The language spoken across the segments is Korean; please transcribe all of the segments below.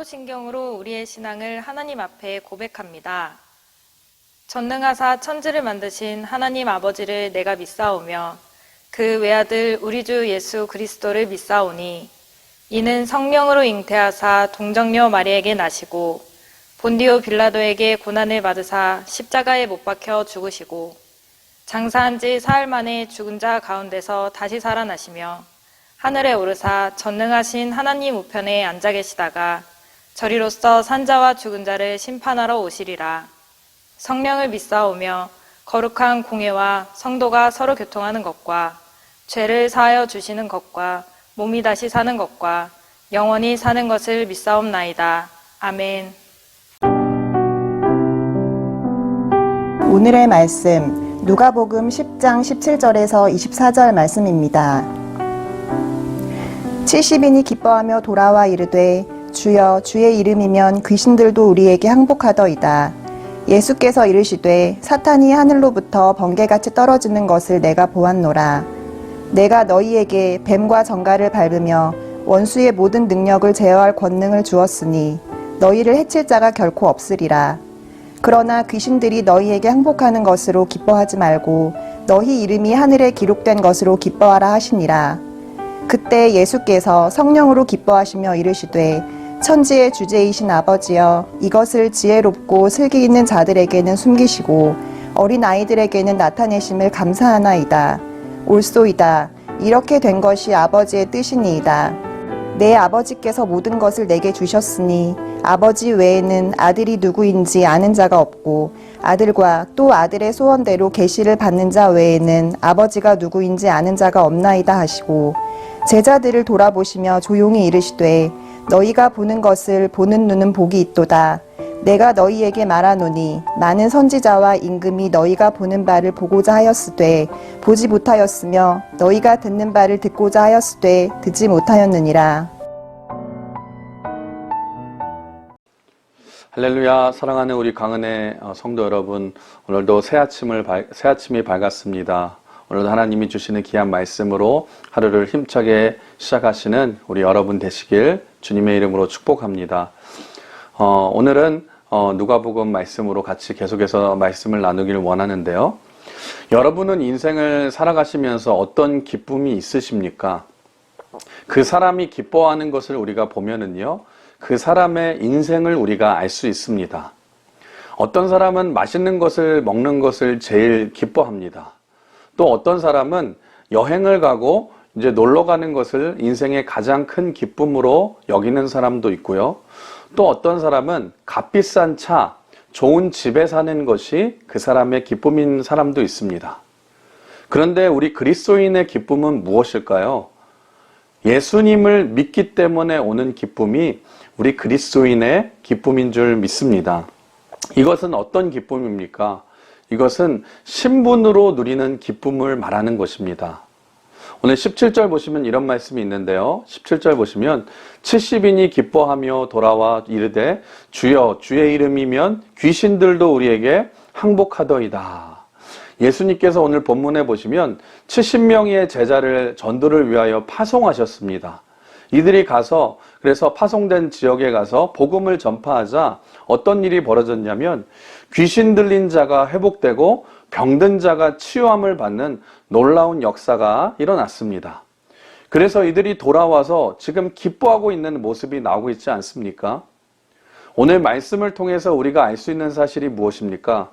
사도신경으로 우리의 신앙을 하나님 앞에 고백합니다. 전능하사 천지를 만드신 하나님 아버지를 내가 믿사오며 그 외아들 우리 주 예수 그리스도를 믿사오니 이는 성령으로 잉태하사 동정녀 마리에게 나시고 본디오 빌라도에게 고난을 받으사 십자가에 못 박혀 죽으시고 장사한 지 사흘 만에 죽은 자 가운데서 다시 살아나시며 하늘에 오르사 전능하신 하나님 우편에 앉아 계시다가 저리로서 산자와 죽은 자를 심판하러 오시리라. 성령을 믿사오며 거룩한 공회와 성도가 서로 교통하는 것과 죄를 사하여 주시는 것과 몸이 다시 사는 것과 영원히 사는 것을 믿사옵나이다. 아멘. 오늘의 말씀 누가복음 10장 17절에서 24절 말씀입니다. 70인이 기뻐하며 돌아와 이르되 주여 주의 이름이면 귀신들도 우리에게 항복하더이다. 예수께서 이르시되 사탄이 하늘로부터 번개같이 떨어지는 것을 내가 보았노라. 내가 너희에게 뱀과 정갈을 밟으며 원수의 모든 능력을 제어할 권능을 주었으니 너희를 해칠 자가 결코 없으리라. 그러나 귀신들이 너희에게 항복하는 것으로 기뻐하지 말고 너희 이름이 하늘에 기록된 것으로 기뻐하라 하시니라. 그때 예수께서 성령으로 기뻐하시며 이르시되 천지의 주제이신 아버지여 이것을 지혜롭고 슬기 있는 자들에게는 숨기시고 어린 아이들에게는 나타내심을 감사하나이다. 옳소이다. 이렇게 된 것이 아버지의 뜻이니이다. 내 아버지께서 모든 것을 내게 주셨으니 아버지 외에는 아들이 누구인지 아는 자가 없고 아들과 또 아들의 소원대로 계시를 받는 자 외에는 아버지가 누구인지 아는 자가 없나이다 하시고 제자들을 돌아보시며 조용히 이르시되 너희가 보는 것을 보는 눈은 복이 있도다. 내가 너희에게 말하노니 많은 선지자와 임금이 너희가 보는 바를 보고자 하였으되 보지 못하였으며 너희가 듣는 바를 듣고자 하였으되 듣지 못하였느니라. 할렐루야. 사랑하는 우리 강은혜 성도 여러분, 오늘도 새 아침이 밝았습니다. 오늘도 하나님이 주시는 귀한 말씀으로 하루를 힘차게 시작하시는 우리 여러분 되시길 주님의 이름으로 축복합니다. 오늘은 누가복음 말씀으로 같이 계속해서 말씀을 나누기를 원하는데요. 여러분은 인생을 살아가시면서 어떤 기쁨이 있으십니까? 그 사람이 기뻐하는 것을 우리가 보면은요, 그 사람의 인생을 우리가 알 수 있습니다. 어떤 사람은 맛있는 것을 먹는 것을 제일 기뻐합니다. 또 어떤 사람은 여행을 가고 이제 놀러 가는 것을 인생의 가장 큰 기쁨으로 여기는 사람도 있고요. 또 어떤 사람은 값비싼 차, 좋은 집에 사는 것이 그 사람의 기쁨인 사람도 있습니다. 그런데 우리 그리스도인의 기쁨은 무엇일까요? 예수님을 믿기 때문에 오는 기쁨이 우리 그리스도인의 기쁨인 줄 믿습니다. 이것은 어떤 기쁨입니까? 이것은 신분으로 누리는 기쁨을 말하는 것입니다. 오늘 17절 보시면 이런 말씀이 있는데요. 17절 보시면 70인이 기뻐하며 돌아와 이르되 주여 주의 이름이면 귀신들도 우리에게 항복하더이다. 예수님께서 오늘 본문에 보시면 70명의 제자를 전도를 위하여 파송하셨습니다. 이들이 가서 그래서 파송된 지역에 가서 복음을 전파하자 어떤 일이 벌어졌냐면 귀신 들린 자가 회복되고 병든 자가 치유함을 받는 놀라운 역사가 일어났습니다. 그래서 이들이 돌아와서 지금 기뻐하고 있는 모습이 나오고 있지 않습니까? 오늘 말씀을 통해서 우리가 알 수 있는 사실이 무엇입니까?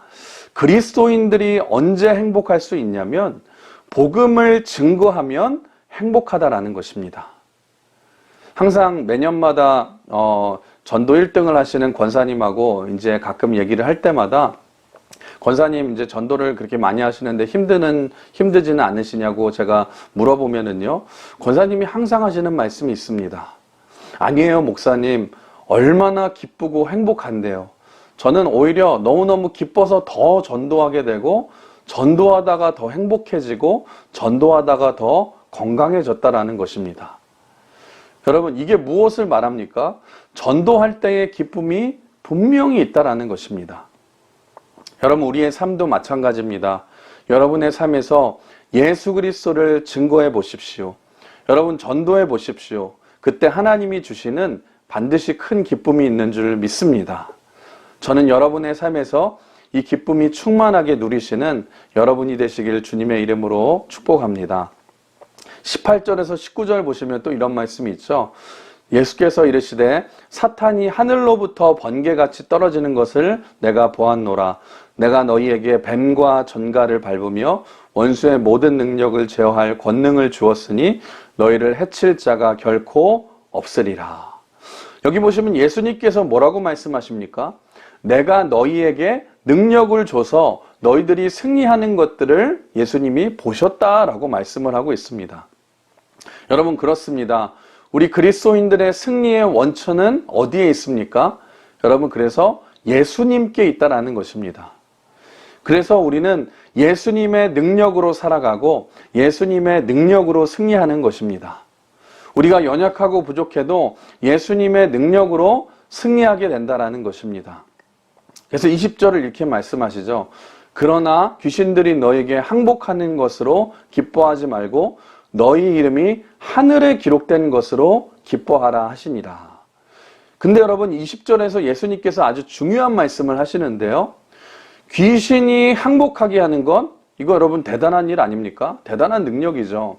그리스도인들이 언제 행복할 수 있냐면 복음을 증거하면 행복하다라는 것입니다. 항상 매년마다 전도 1등을 하시는 권사님하고 이제 가끔 얘기를 할 때마다 권사님 이제 전도를 그렇게 많이 하시는데 힘들지는 않으시냐고 제가 물어보면은요, 권사님이 항상 하시는 말씀이 있습니다. 아니에요, 목사님. 얼마나 기쁘고 행복한데요. 저는 오히려 너무너무 기뻐서 더 전도하게 되고 전도하다가 더 행복해지고 전도하다가 더 건강해졌다라는 것입니다. 여러분, 이게 무엇을 말합니까? 전도할 때의 기쁨이 분명히 있다라는 것입니다. 여러분, 우리의 삶도 마찬가지입니다. 여러분의 삶에서 예수 그리스도를 증거해 보십시오. 여러분, 전도해 보십시오. 그때 하나님이 주시는 반드시 큰 기쁨이 있는 줄 믿습니다. 저는 여러분의 삶에서 이 기쁨이 충만하게 누리시는 여러분이 되시길 주님의 이름으로 축복합니다. 18절에서 19절 보시면 또 이런 말씀이 있죠. 예수께서 이르시되 사탄이 하늘로부터 번개같이 떨어지는 것을 내가 보았노라. 내가 너희에게 뱀과 전갈을 밟으며 원수의 모든 능력을 제어할 권능을 주었으니 너희를 해칠 자가 결코 없으리라. 여기 보시면 예수님께서 뭐라고 말씀하십니까? 내가 너희에게 능력을 줘서 너희들이 승리하는 것들을 예수님이 보셨다라고 말씀을 하고 있습니다. 여러분, 그렇습니다. 우리 그리스도인들의 승리의 원천은 어디에 있습니까? 여러분, 그래서 예수님께 있다라는 것입니다. 그래서 우리는 예수님의 능력으로 살아가고 예수님의 능력으로 승리하는 것입니다. 우리가 연약하고 부족해도 예수님의 능력으로 승리하게 된다라는 것입니다. 그래서 20절을 이렇게 말씀하시죠. 그러나 귀신들이 너에게 항복하는 것으로 기뻐하지 말고 너희 이름이 하늘에 기록된 것으로 기뻐하라 하시니라. 근데 여러분, 20절에서 예수님께서 아주 중요한 말씀을 하시는데요. 귀신이 항복하게 하는 건 이거 여러분 대단한 일 아닙니까? 대단한 능력이죠.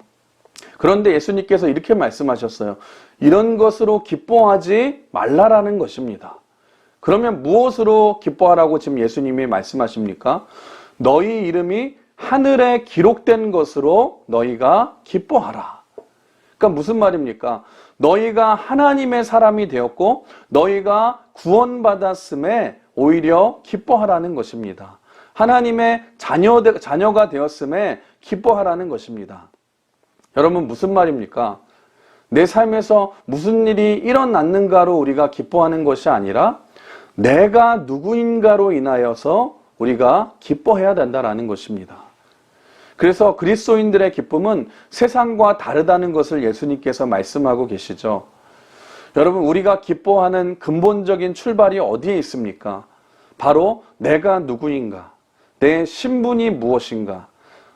그런데 예수님께서 이렇게 말씀하셨어요. 이런 것으로 기뻐하지 말라라는 것입니다. 그러면 무엇으로 기뻐하라고 지금 예수님이 말씀하십니까? 너희 이름이 하늘에 기록된 것으로 너희가 기뻐하라. 그러니까 무슨 말입니까? 너희가 하나님의 사람이 되었고 너희가 구원받았음에 오히려 기뻐하라는 것입니다. 하나님의 자녀가 되었음에 기뻐하라는 것입니다. 여러분, 무슨 말입니까? 내 삶에서 무슨 일이 일어났는가로 우리가 기뻐하는 것이 아니라 내가 누구인가로 인하여서 우리가 기뻐해야 된다는 것입니다. 그래서 그리스도인들의 기쁨은 세상과 다르다는 것을 예수님께서 말씀하고 계시죠. 여러분, 우리가 기뻐하는 근본적인 출발이 어디에 있습니까? 바로 내가 누구인가, 내 신분이 무엇인가,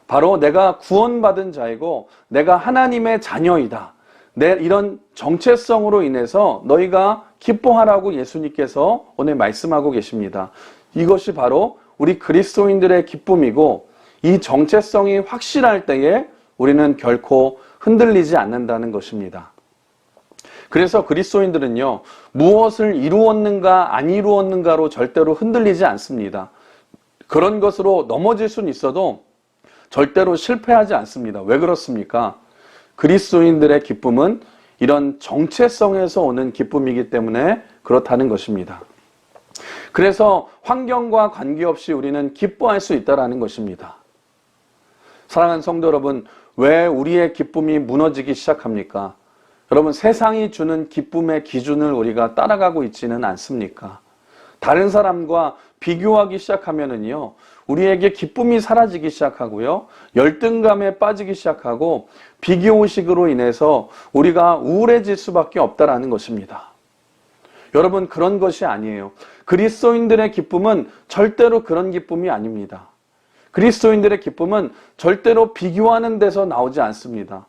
바로 내가 구원받은 자이고 내가 하나님의 자녀이다. 내 이런 정체성으로 인해서 너희가 기뻐하라고 예수님께서 오늘 말씀하고 계십니다. 이것이 바로 우리 그리스도인들의 기쁨이고 이 정체성이 확실할 때에 우리는 결코 흔들리지 않는다는 것입니다. 그래서 그리스도인들은요, 무엇을 이루었는가 안 이루었는가로 절대로 흔들리지 않습니다. 그런 것으로 넘어질 수는 있어도 절대로 실패하지 않습니다. 왜 그렇습니까? 그리스도인들의 기쁨은 이런 정체성에서 오는 기쁨이기 때문에 그렇다는 것입니다. 그래서 환경과 관계없이 우리는 기뻐할 수 있다는 것입니다. 사랑하는 성도 여러분, 왜 우리의 기쁨이 무너지기 시작합니까? 여러분, 세상이 주는 기쁨의 기준을 우리가 따라가고 있지는 않습니까? 다른 사람과 비교하기 시작하면은요, 우리에게 기쁨이 사라지기 시작하고요, 열등감에 빠지기 시작하고 비교의식으로 인해서 우리가 우울해질 수밖에 없다라는 것입니다. 여러분, 그런 것이 아니에요. 그리스도인들의 기쁨은 절대로 그런 기쁨이 아닙니다. 그리스도인들의 기쁨은 절대로 비교하는 데서 나오지 않습니다.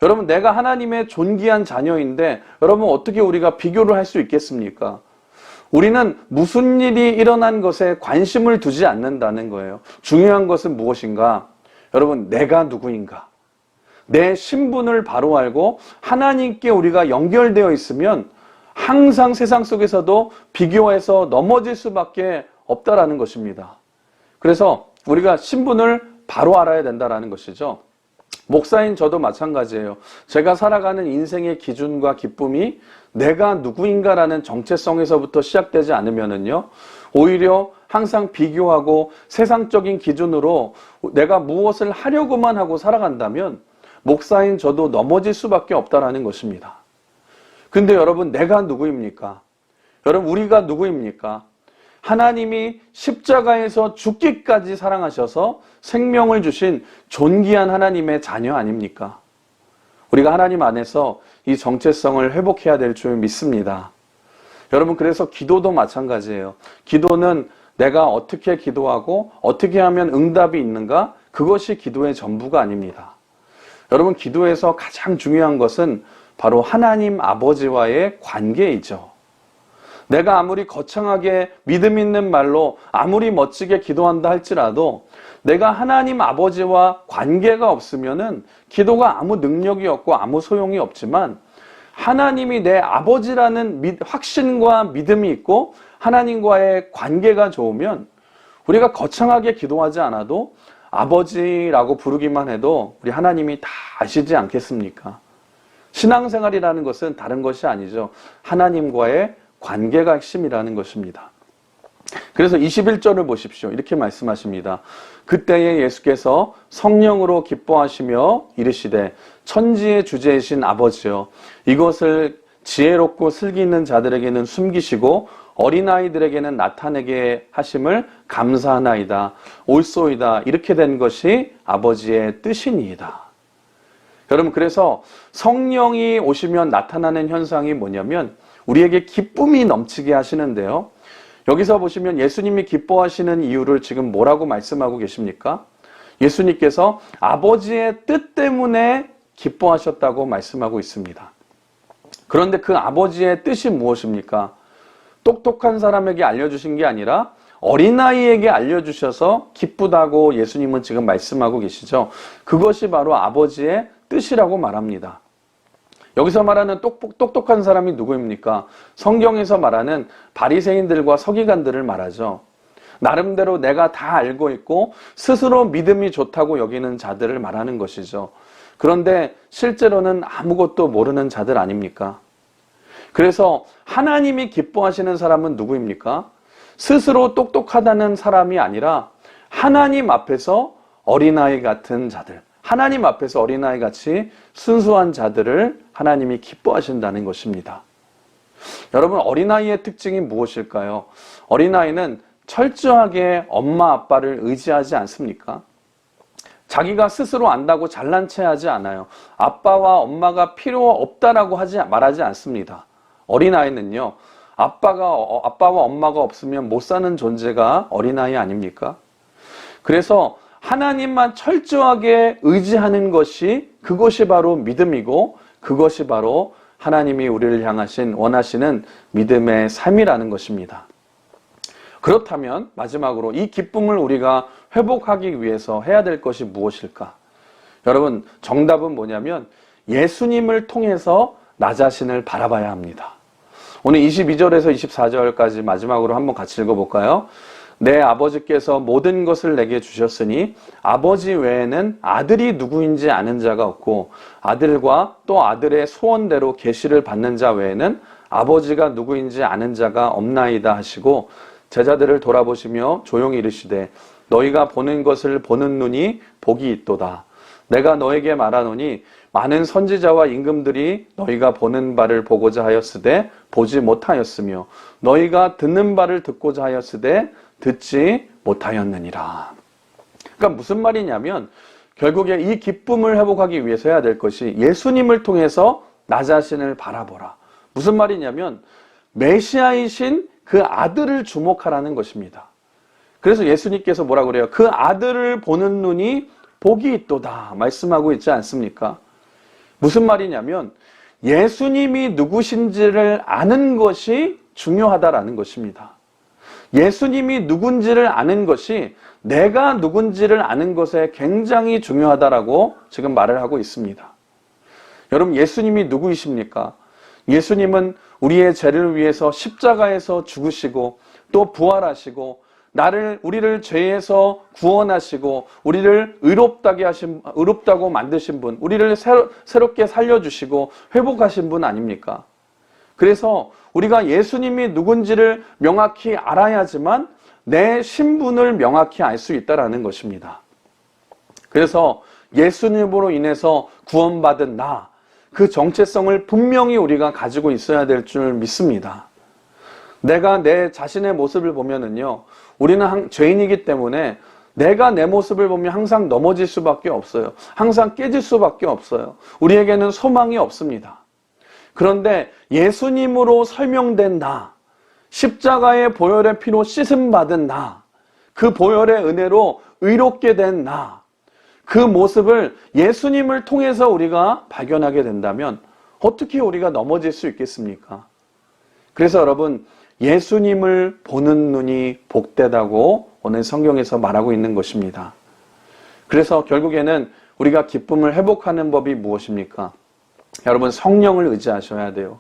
여러분, 내가 하나님의 존귀한 자녀인데 여러분, 어떻게 우리가 비교를 할 수 있겠습니까? 우리는 무슨 일이 일어난 것에 관심을 두지 않는다는 거예요. 중요한 것은 무엇인가? 여러분, 내가 누구인가? 내 신분을 바로 알고 하나님께 우리가 연결되어 있으면 항상 세상 속에서도 비교해서 넘어질 수밖에 없다라는 것입니다. 그래서 우리가 신분을 바로 알아야 된다는 것이죠. 목사인 저도 마찬가지예요. 제가 살아가는 인생의 기준과 기쁨이 내가 누구인가라는 정체성에서부터 시작되지 않으면은요, 오히려 항상 비교하고 세상적인 기준으로 내가 무엇을 하려고만 하고 살아간다면 목사인 저도 넘어질 수밖에 없다라는 것입니다. 근데 여러분, 내가 누구입니까? 여러분, 우리가 누구입니까? 하나님이 십자가에서 죽기까지 사랑하셔서 생명을 주신 존귀한 하나님의 자녀 아닙니까? 우리가 하나님 안에서 이 정체성을 회복해야 될 줄 믿습니다. 여러분, 그래서 기도도 마찬가지예요. 기도는 내가 어떻게 기도하고 어떻게 하면 응답이 있는가? 그것이 기도의 전부가 아닙니다. 여러분, 기도에서 가장 중요한 것은 바로 하나님 아버지와의 관계이죠. 내가 아무리 거창하게 믿음 있는 말로 아무리 멋지게 기도한다 할지라도 내가 하나님 아버지와 관계가 없으면은 기도가 아무 능력이 없고 아무 소용이 없지만, 하나님이 내 아버지라는 확신과 믿음이 있고 하나님과의 관계가 좋으면 우리가 거창하게 기도하지 않아도 아버지라고 부르기만 해도 우리 하나님이 다 아시지 않겠습니까? 신앙생활이라는 것은 다른 것이 아니죠. 하나님과의 관계가 핵심이라는 것입니다. 그래서 21절을 보십시오. 이렇게 말씀하십니다. 그때에 예수께서 성령으로 기뻐하시며 이르시되 천지의 주제이신 아버지여, 이것을 지혜롭고 슬기 있는 자들에게는 숨기시고 어린아이들에게는 나타내게 하심을 감사하나이다. 옳소이다. 이렇게 된 것이 아버지의 뜻이니이다. 여러분, 그래서 성령이 오시면 나타나는 현상이 뭐냐면 우리에게 기쁨이 넘치게 하시는데요. 여기서 보시면 예수님이 기뻐하시는 이유를 지금 뭐라고 말씀하고 계십니까? 예수님께서 아버지의 뜻 때문에 기뻐하셨다고 말씀하고 있습니다. 그런데 그 아버지의 뜻이 무엇입니까? 똑똑한 사람에게 알려주신 게 아니라 어린아이에게 알려주셔서 기쁘다고 예수님은 지금 말씀하고 계시죠. 그것이 바로 아버지의 뜻이라고 말합니다. 여기서 말하는 똑똑한 사람이 누구입니까? 성경에서 말하는 바리새인들과 서기관들을 말하죠. 나름대로 내가 다 알고 있고 스스로 믿음이 좋다고 여기는 자들을 말하는 것이죠. 그런데 실제로는 아무것도 모르는 자들 아닙니까? 그래서 하나님이 기뻐하시는 사람은 누구입니까? 스스로 똑똑하다는 사람이 아니라 하나님 앞에서 어린아이 같은 자들, 하나님 앞에서 어린아이 같이 순수한 자들을 하나님이 기뻐하신다는 것입니다. 여러분, 어린아이의 특징이 무엇일까요? 어린아이는 철저하게 엄마 아빠를 의지하지 않습니까? 자기가 스스로 안다고 잘난 체 하지 않아요. 아빠와 엄마가 필요 없다라고 말하지 않습니다. 어린아이는요, 아빠와 엄마가 없으면 못 사는 존재가 어린아이 아닙니까? 그래서 하나님만 철저하게 의지하는 것이, 그것이 바로 믿음이고 그것이 바로 하나님이 우리를 향하신 원하시는 믿음의 삶이라는 것입니다. 그렇다면 마지막으로 이 기쁨을 우리가 회복하기 위해서 해야 될 것이 무엇일까? 여러분, 정답은 뭐냐면 예수님을 통해서 나 자신을 바라봐야 합니다. 오늘 22절에서 24절까지 마지막으로 한번 같이 읽어볼까요? 내 아버지께서 모든 것을 내게 주셨으니 아버지 외에는 아들이 누구인지 아는 자가 없고 아들과 또 아들의 소원대로 계시를 받는 자 외에는 아버지가 누구인지 아는 자가 없나이다 하시고, 제자들을 돌아보시며 조용히 이르시되 너희가 보는 것을 보는 눈이 복이 있도다. 내가 너에게 말하노니 많은 선지자와 임금들이 너희가 보는 바를 보고자 하였으되 보지 못하였으며 너희가 듣는 바를 듣고자 하였으되 듣지 못하였느니라. 그러니까 무슨 말이냐면 결국에 이 기쁨을 회복하기 위해서 해야 될 것이 예수님을 통해서 나 자신을 바라보라. 무슨 말이냐면 메시아이신 그 아들을 주목하라는 것입니다. 그래서 예수님께서 뭐라 그래요? 그 아들을 보는 눈이 복이 있도다 말씀하고 있지 않습니까? 무슨 말이냐면 예수님이 누구신지를 아는 것이 중요하다라는 것입니다. 예수님이 누군지를 아는 것이 내가 누군지를 아는 것에 굉장히 중요하다라고 지금 말을 하고 있습니다. 여러분, 예수님이 누구이십니까? 예수님은 우리의 죄를 위해서 십자가에서 죽으시고 또 부활하시고 우리를 죄에서 구원하시고 우리를 의롭다고 만드신 분, 우리를 새롭게 살려주시고 회복하신 분 아닙니까? 그래서 우리가 예수님이 누군지를 명확히 알아야지만 내 신분을 명확히 알 수 있다는 것입니다. 그래서 예수님으로 인해서 구원받은 그 정체성을 분명히 우리가 가지고 있어야 될 줄 믿습니다. 내가 내 자신의 모습을 보면은요, 우리는 죄인이기 때문에 내가 내 모습을 보면 항상 넘어질 수밖에 없어요. 항상 깨질 수밖에 없어요. 우리에게는 소망이 없습니다. 그런데 예수님으로 설명된 십자가의 보혈의 피로 씻음받은 그 보혈의 은혜로 의롭게 된 그 모습을 예수님을 통해서 우리가 발견하게 된다면 어떻게 우리가 넘어질 수 있겠습니까? 그래서 여러분, 예수님을 보는 눈이 복되다고 오늘 성경에서 말하고 있는 것입니다. 그래서 결국에는 우리가 기쁨을 회복하는 법이 무엇입니까? 여러분, 성령을 의지하셔야 돼요.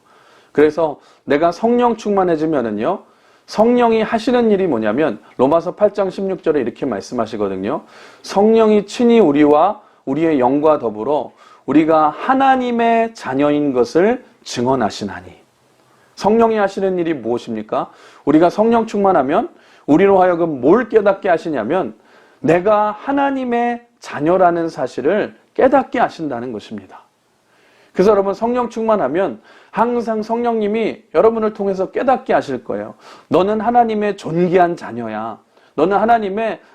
그래서 내가 성령 충만해지면은요, 성령이 하시는 일이 뭐냐면 로마서 8장 16절에 이렇게 말씀하시거든요. 성령이 친히 우리와 우리의 영과 더불어 우리가 하나님의 자녀인 것을 증언하시나니. 성령이 하시는 일이 무엇입니까? 우리가 성령 충만하면 우리로 하여금 뭘 깨닫게 하시냐면 내가 하나님의 자녀라는 사실을 깨닫게 하신다는 것입니다. 그래서 여러분, 성령 충만하면 항상 성령님이 여러분을 통해서 깨닫게 하실 거예요. 너는 하나님의 존귀한 자녀야. 너는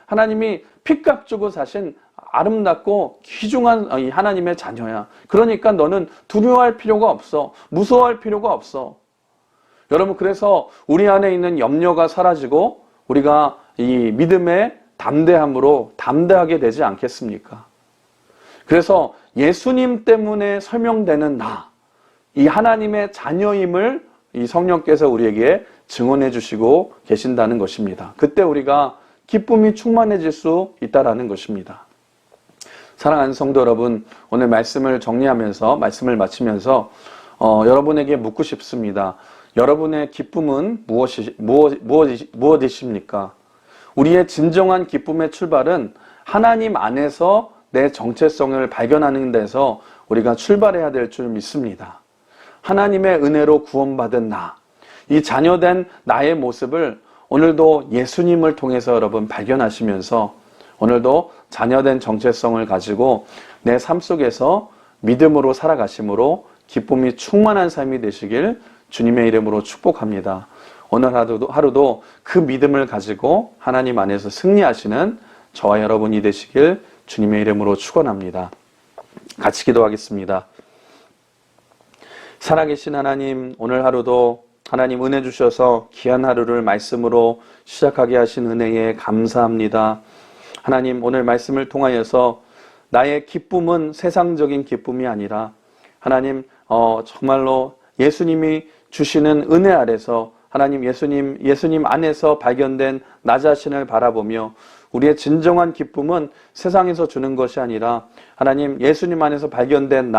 하나님이 피값 주고 사신 아름답고 귀중한 하나님의 자녀야. 그러니까 너는 두려워할 필요가 없어. 무서워할 필요가 없어. 여러분, 그래서 우리 안에 있는 염려가 사라지고 우리가 이 믿음의 담대함으로 담대하게 되지 않겠습니까? 그래서 예수님 때문에 설명되는 나, 이 하나님의 자녀임을 이 성령께서 우리에게 증언해 주시고 계신다는 것입니다. 그때 우리가 기쁨이 충만해질 수 있다라는 것입니다. 사랑하는 성도 여러분, 오늘 말씀을 정리하면서, 말씀을 마치면서 여러분에게 묻고 싶습니다. 여러분의 기쁨은 무엇이십니까? 우리의 진정한 기쁨의 출발은 하나님 안에서 내 정체성을 발견하는 데서 우리가 출발해야 될 줄 믿습니다. 하나님의 은혜로 구원받은 나, 이 자녀된 나의 모습을 오늘도 예수님을 통해서 여러분 발견하시면서 오늘도 자녀된 정체성을 가지고 내 삶 속에서 믿음으로 살아가심으로 기쁨이 충만한 삶이 되시길 주님의 이름으로 축복합니다. 오늘 하루도 그 믿음을 가지고 하나님 안에서 승리하시는 저와 여러분이 되시길 주님의 이름으로 축원합니다. 같이 기도하겠습니다. 살아계신 하나님, 오늘 하루도 하나님 은혜 주셔서 귀한 하루를 말씀으로 시작하게 하신 은혜에 감사합니다. 하나님, 오늘 말씀을 통하여서 나의 기쁨은 세상적인 기쁨이 아니라 하나님 정말로 예수님이 주시는 은혜 아래서 하나님 예수님 안에서 발견된 나 자신을 바라보며 우리의 진정한 기쁨은 세상에서 주는 것이 아니라 하나님 예수님 안에서 발견된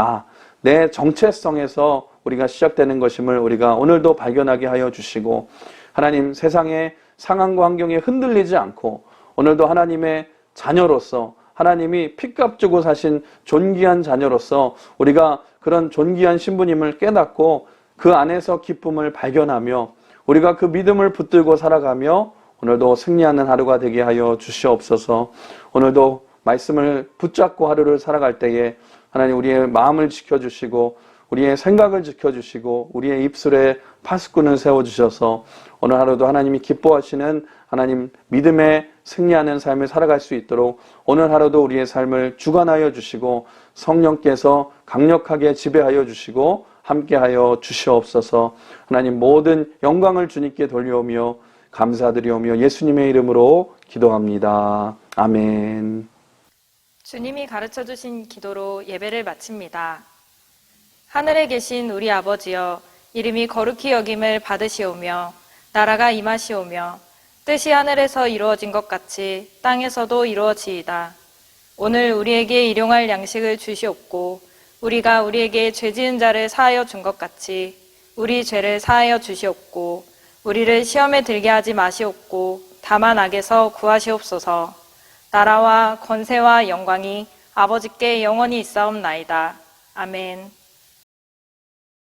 내 정체성에서 우리가 시작되는 것임을 우리가 오늘도 발견하게 하여 주시고 하나님 세상의 상황과 환경에 흔들리지 않고 오늘도 하나님의 자녀로서 하나님이 피값 주고 사신 존귀한 자녀로서 우리가 그런 존귀한 신부님을 깨닫고 그 안에서 기쁨을 발견하며 우리가 그 믿음을 붙들고 살아가며 오늘도 승리하는 하루가 되게 하여 주시옵소서. 오늘도 말씀을 붙잡고 하루를 살아갈 때에 하나님 우리의 마음을 지켜주시고 우리의 생각을 지켜주시고 우리의 입술에 파수꾼을 세워주셔서 오늘 하루도 하나님이 기뻐하시는 하나님 믿음의 승리하는 삶을 살아갈 수 있도록 오늘 하루도 우리의 삶을 주관하여 주시고 성령께서 강력하게 지배하여 주시고 함께하여 주시옵소서. 하나님 모든 영광을 주님께 돌려오며 감사드리오며 예수님의 이름으로 기도합니다. 아멘. 주님이 가르쳐주신 기도로 예배를 마칩니다. 하늘에 계신 우리 아버지여, 이름이 거룩히 여김을 받으시오며 나라가 임하시오며 뜻이 하늘에서 이루어진 것 같이 땅에서도 이루어지이다. 오늘 우리에게 일용할 양식을 주시옵고 우리가 우리에게 죄 지은 자를 사하여 준 것 같이 우리 죄를 사하여 주시옵고 우리를 시험에 들게 하지 마시옵고 다만 악에서 구하시옵소서. 나라와 권세와 영광이 아버지께 영원히 있사옵나이다. 아멘.